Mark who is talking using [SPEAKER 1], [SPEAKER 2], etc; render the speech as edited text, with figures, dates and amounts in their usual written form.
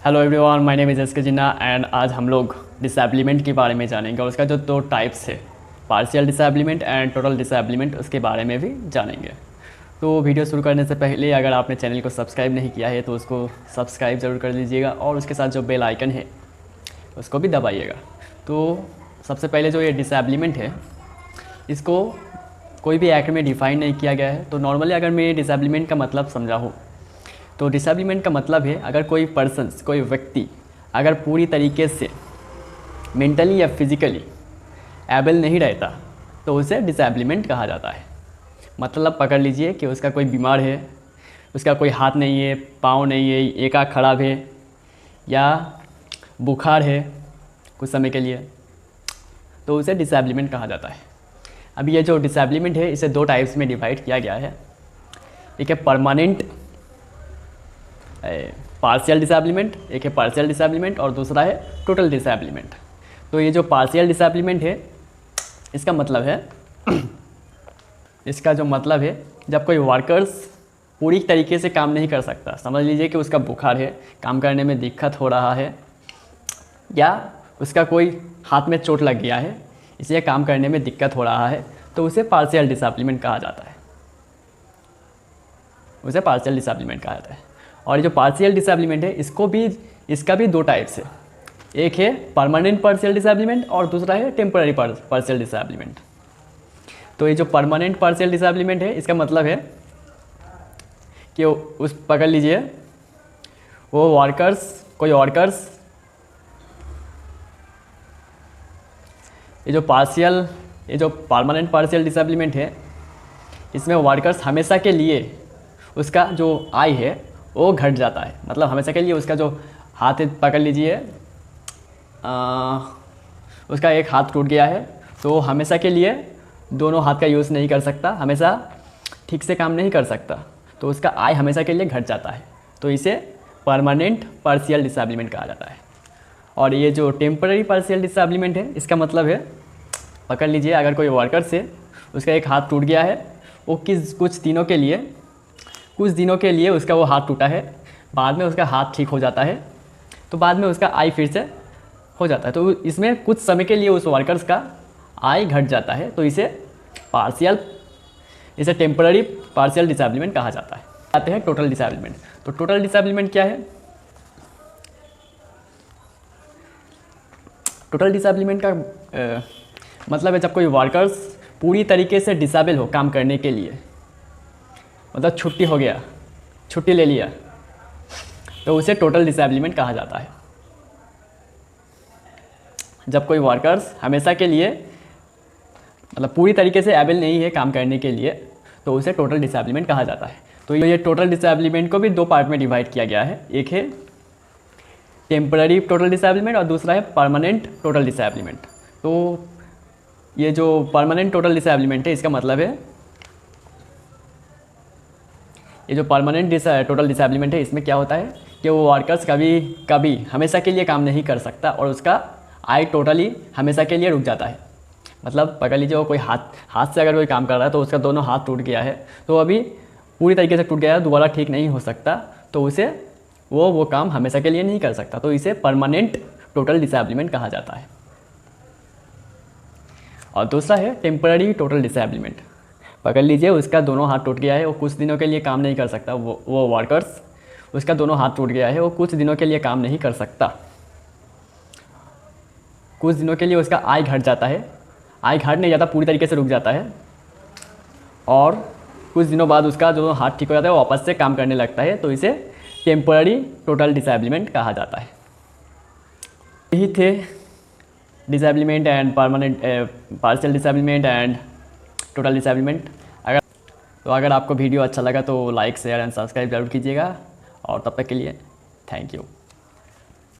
[SPEAKER 1] Hello everyone, my name is S के जिन्ना and आज हम लोग डिसेबलिमेंट के बारे में जानेंगे और उसका जो दो टाइप्स है, पार्शियल डिसेबलिमेंट एंड टोटल डिसेबलिमेंट, उसके बारे में भी जानेंगे। तो वीडियो शुरू करने से पहले अगर आपने चैनल को सब्सक्राइब नहीं किया है तो उसको सब्सक्राइब ज़रूर कर लीजिएगा और उसके साथ जो बेल आइकन है उसको भी दबाइएगा। तो सबसे पहले जो ये डिसेबलिमेंट है, इसको कोई भी एक्ट में डिफ़ाइन नहीं किया गया है। तो नॉर्मली अगर मैं डिसेबलिमेंट का मतलब समझाऊँ तो डिसेबलिमेंट का मतलब है अगर कोई पर्सन्स, कोई व्यक्ति अगर पूरी तरीके से मेंटली या फिज़िकली एबल नहीं रहता तो उसे डिसेबलिमेंट कहा जाता है। मतलब पकड़ लीजिए कि उसका कोई बीमार है, उसका कोई हाथ नहीं है, पाँव नहीं है, एक आँख खराब है या बुखार है कुछ समय के लिए, तो उसे डिसेबलिमेंट कहा जाता है। अब ये जो डिसेबलिमेंट है इसे दो टाइप्स में डिवाइड किया गया है। एक है परमानेंट पार्शियल डिसेबलिमेंट, एक है पार्शियल डिसेबलिमेंट और दूसरा है टोटल डिसेबलिमेंट। तो ये जो पार्शियल डिसेबलिमेंट है इसका मतलब है इसका जो मतलब है जब कोई वर्कर्स पूरी तरीके से काम नहीं कर सकता, समझ लीजिए कि उसका बुखार है, काम करने में दिक्कत हो रहा है या उसका कोई हाथ में चोट लग गया है इसलिए काम करने में दिक्कत हो रहा है, तो उसे पार्शियल डिसेबलिमेंट कहा जाता है, उसे पार्शियल डिसेबलिमेंट कहा जाता है। और ये जो पार्शियल डिसेबलिमेंट है इसका भी दो टाइप्स है। एक है परमानेंट पार्शियल डिसेबलिमेंट और दूसरा है टेम्पररी पार्शियल डिसेबलिमेंट। तो ये जो परमानेंट पार्शियल डिसेबलिमेंट है इसका मतलब है कि उस पकड़ लीजिए वो कोई वर्कर्स ये जो परमानेंट पार्शियल डिसेबलिमेंट है इसमें वर्कर्स हमेशा के लिए उसका जो आय है वो घट जाता है। मतलब हमेशा के लिए उसका जो हाथ है, पकड़ लीजिए उसका एक हाथ टूट गया है तो हमेशा के लिए दोनों हाथ का यूज़ नहीं कर सकता, हमेशा ठीक से काम नहीं कर सकता, तो उसका आय हमेशा के लिए घट जाता है, तो इसे परमानेंट पार्शियल डिसेबलिमेंट कहा जाता है। और ये जो टेम्पररी पार्शियल डिसेबलिमेंट है इसका मतलब है पकड़ लीजिए अगर कोई वर्कर से उसका एक हाथ टूट गया है, वो कुछ दिनों के लिए उसका वो हाथ टूटा है, बाद में उसका हाथ ठीक हो जाता है, तो बाद में उसका आय फिर से हो जाता है, तो इसमें कुछ समय के लिए उस वर्कर्स का आय घट जाता है, तो इसे टेम्पररी पार्शियल डिसेबलिमेंट कहा जाता है। आते हैं टोटल डिसेबलिमेंट। तो टोटल डिसेबलिमेंट क्या है? टोटल डिसेबलिमेंट का मतलब है जब कोई वर्कर्स पूरी तरीके से डिसेबल हो काम करने के लिए, मतलब छुट्टी हो गया, छुट्टी ले लिया, तो उसे टोटल डिसेबलिमेंट कहा जाता है। जब कोई वर्कर्स हमेशा के लिए मतलब पूरी तरीके से एबल नहीं है काम करने के लिए तो उसे टोटल डिसेबलिमेंट कहा जाता है। तो ये टोटल डिसेबलिमेंट को भी दो पार्ट में डिवाइड किया गया है। एक है टेम्पररी टोटल डिसेबलिमेंट और दूसरा है परमानेंट टोटल डिसेबलिमेंट। तो ये जो परमानेंट टोटल डिसेबलिमेंट है इसका मतलब है ये जो परमानेंट टोटल डिसेबलिमेंट है इसमें क्या होता है कि वो वर्कर्स कभी हमेशा के लिए काम नहीं कर सकता और उसका आय टोटली हमेशा के लिए रुक जाता है। मतलब पकड़ लीजिए वो कोई हाथ से अगर कोई काम कर रहा है तो उसका दोनों हाथ टूट गया है, तो अभी पूरी तरीके से टूट गया है, दोबारा ठीक नहीं हो सकता, तो उसे वो काम हमेशा के लिए नहीं कर सकता, तो इसे परमानेंट टोटल डिसेबलिमेंट कहा जाता है। और दूसरा है टेम्पररी टोटल डिसेबलिमेंट। पकड़ लीजिए उसका दोनों हाथ टूट गया है, वो कुछ दिनों के लिए काम नहीं कर सकता, वो वर्कर्स उसका दोनों हाथ टूट गया है, वो कुछ दिनों के लिए काम नहीं कर सकता, कुछ दिनों के लिए उसका आय घट जाता है, आय घट नहीं जाता, पूरी तरीके से रुक जाता है, और कुछ दिनों बाद उसका जो हाथ ठीक हो जाता है वो वापस से काम करने लगता है, तो इसे टेम्पररी टोटल डिसेबलिमेंट कहा जाता है। यही थे disablement and permanent partial disablement and total disablement. अगर आपको वीडियो अच्छा लगा तो लाइक, शेयर एंड सब्सक्राइब जरूर कीजिएगा, और तब तक के लिए थैंक यू।